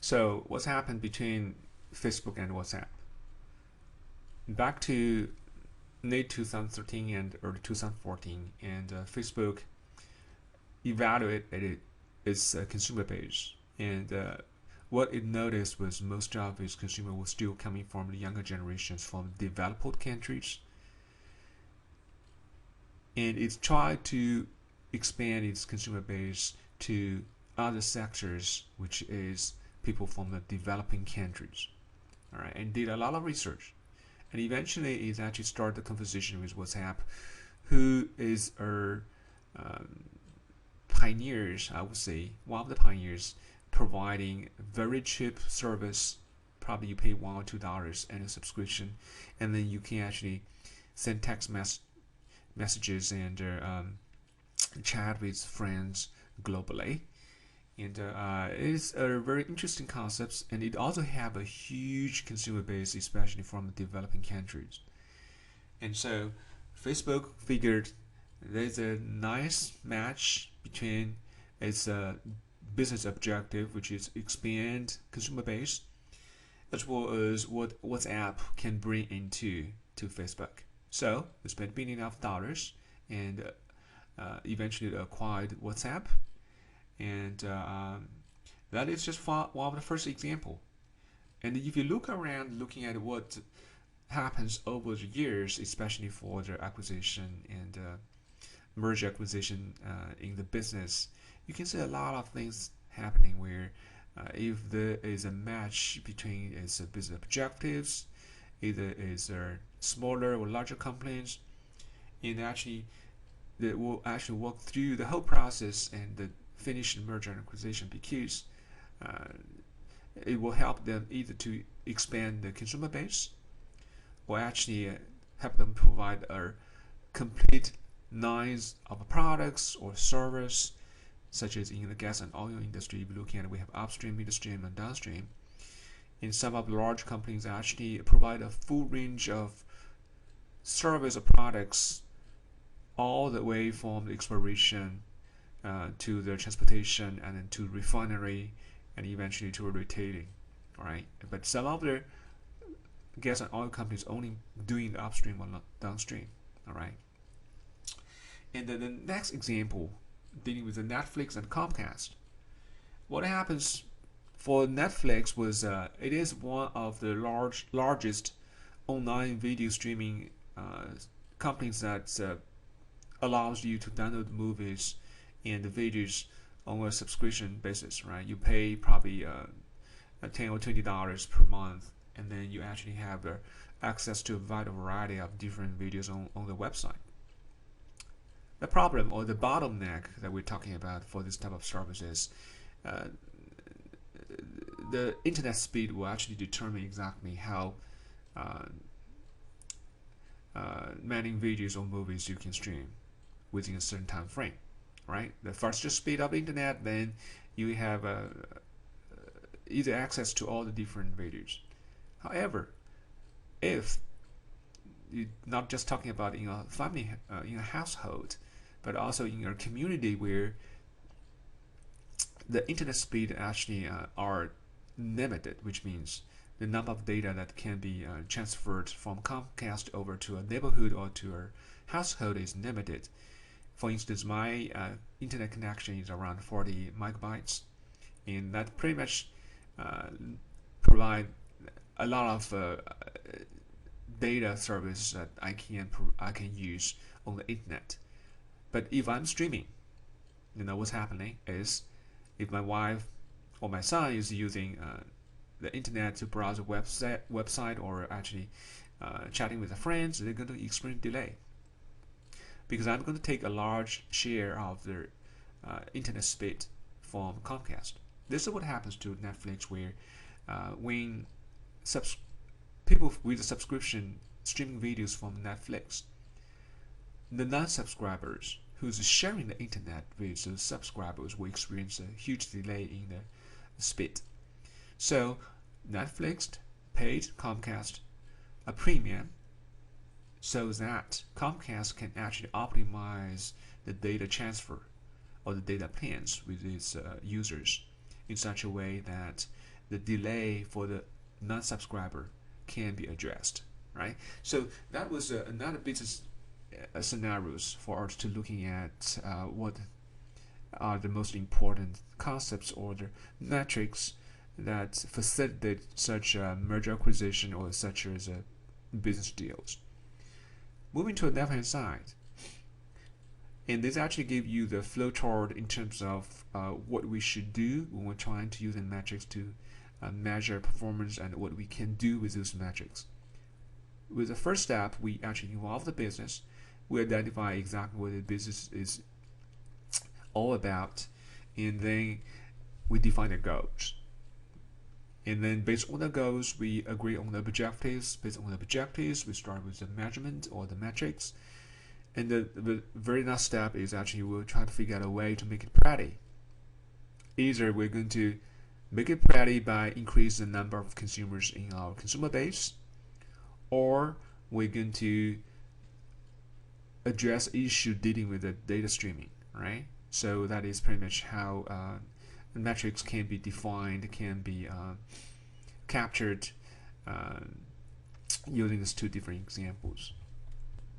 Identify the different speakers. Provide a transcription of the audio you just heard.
Speaker 1: So what's happened between Facebook and WhatsApp? Back to late 2013 and early 2014, and Facebook evaluated its consumer base, and what it noticed was most of its consumers were still coming from the younger generations from developed countries, and it tried to expand its consumer base to other sectors, which is people from the developing countries. All right, and did a lot of research, and eventually it actually started the conversation with WhatsApp, who is our um, pioneers, I would say, one of the pioneers, providing very cheap service. Probably you pay $1 or $2 annual subscription, and then you can actually send messages and chat with friends globally. And it's a very interesting concept, and it also have a huge consumer base, especially from the developing countries. And so Facebook figured there's a nice match between its business objective, which is expand consumer base, as well as what WhatsApp can bring into to Facebook. So they spent $1 billion and eventually acquired WhatsApp, and that is just one of the first example. And if you look around, looking at what happens over the years, especially for the acquisition and merger acquisition in the business, you can see a lot of things happening where if there is a match between its business objectives, either is smaller or larger companies, and actually they will actually work through the whole process and finish the merger and acquisition, because uh, it will help them either to expand the consumer base or actually help them provide a complete lines of products or service, such as in the gas and oil industry. If you look at it, we have upstream, midstream, and downstream. And some of the large companies actually provide a full range of service or products, all the way from the exploration to the transportation, and then to refinery, and eventually to retailing. All right, but some of the gas and oil companies only doing the upstream or downstream. All right. And then the next example, dealing with the Netflix and Comcast. What happens for Netflix was it is one of the largest online video streaming companies that allows you to download movies and the videos on a subscription basis. Right, you pay probably $10 or $20 per month, and then you actually have access to a wide variety of different videos on the website. The problem or the bottleneck that we're talking about for this type of services, uh, the internet speed will actually determine exactly how uh, many videos or movies you can stream within a certain time frame. Right, the faster speed of the internet, then you have easy access to all the different videos. However, if you're not just talking about in a family, in a household, but also in your community where the internet speed actually are limited, which means the number of data that can be transferred from Comcast over to a neighborhood or to a household is limited. For instance, my internet connection is around 40 megabytes, and that pretty much provide a lot of data service that I can use on the internet. But if I'm streaming, what's happening is, if my wife or my son is using the internet to browse a website or actually chatting with their friends, they're going to experience delay, because I'm going to take a large share of their internet speed from Comcast. This is what happens to Netflix, where when people with a subscription streaming videos from Netflix, the non-subscribers who's sharing the internet with the subscribers will experience a huge delay in the speed. So Netflix paid Comcast a premium so that Comcast can actually optimize the data transfer or the data plans with its users in such a way that the delay for the non-subscriber can be addressed, right? So that was another business scenarios for us to looking at what are the most important concepts or the metrics that facilitate such a merger acquisition or such as a business deals. Moving to the left hand side, and this actually gives you the flow chart in terms of what we should do when we're trying to use the metrics to measure performance and what we can do with those metrics. With the first step, we actually involve the business. We identify exactly what the business is all about, and then we define the goals. And then based on the goals, we agree on the objectives. Based on the objectives, we start with the measurement or the metrics. And the very next step is actually we'll try to figure out a way to make it pretty. Either we're going to make it pretty by increasing the number of consumers in our consumer base, or we're going to address issue dealing with the data streaming, right? So that is pretty much how metrics can be defined, can be captured using these two different examples.